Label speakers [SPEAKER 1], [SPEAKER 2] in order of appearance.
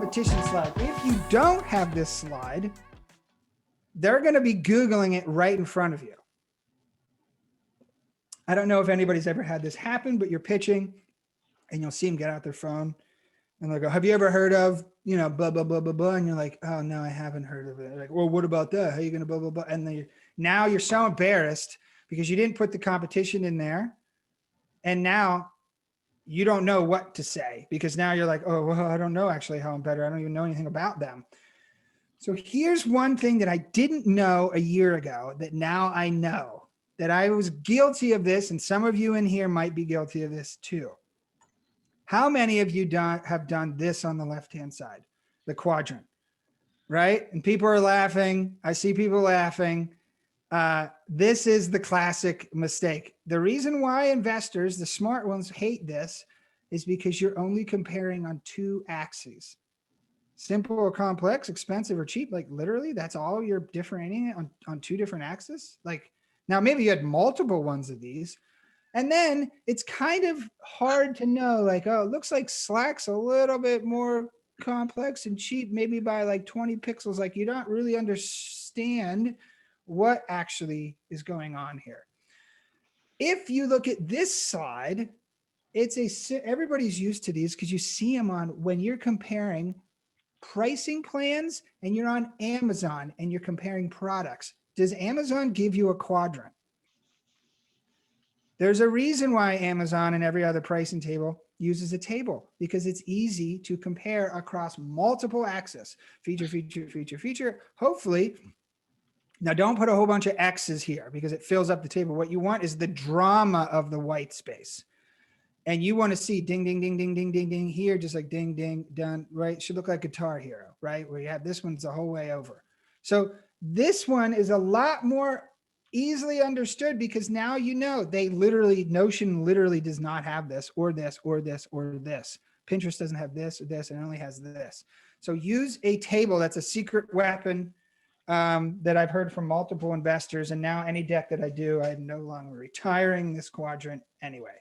[SPEAKER 1] competition slide. If you don't have this slide, they're going to be Googling it right in front of you. I don't know if anybody's ever had this happen, but you're pitching and you'll see them get out their phone and they'll go, have you ever heard of, blah, blah, blah, blah, blah. And you're like, oh no, I haven't heard of it. They're like, well, what about that? How are you going to blah, blah, blah? And then now you're so embarrassed because you didn't put the competition in there. And now you don't know what to say because now you're like, oh, well, I don't know actually how I'm better. I don't even know anything about them. So here's one thing that I didn't know a year ago that now I know, that I was guilty of this, and some of you in here might be guilty of this too. How many of you have done this on the left-hand side, the quadrant, right? And people are laughing. I see people laughing. This is the classic mistake. The reason why investors, the smart ones, hate this is because you're only comparing on two axes. Simple or complex, expensive or cheap, like literally that's all you're differentiating on two different axes. Like now maybe you had multiple ones of these, and then it's kind of hard to know, like, oh, it looks like Slack's a little bit more complex and cheap, maybe by like 20 pixels. Like you don't really understand what actually is going on here. If you look at this slide, everybody's used to these because you see them on when you're comparing pricing plans and you're on Amazon and you're comparing products. Does Amazon give you a quadrant? There's a reason why Amazon and every other pricing table uses a table, because it's easy to compare across multiple axes. Feature, feature, feature, feature. Hopefully, now don't put a whole bunch of X's here because it fills up the table. What you want is the drama of the white space. And you want to see ding, ding, ding, ding, ding, ding, ding here, just like ding, ding, done, right? It should look like Guitar Hero, right? Where you have this one's the whole way over. So this one is a lot more easily understood because now you know Notion literally does not have this or this or this or this. Pinterest doesn't have this or this, and it only has this. So use a table. That's a secret weapon that I've heard from multiple investors. And now any deck that I do, I'm no longer retiring this quadrant anyway.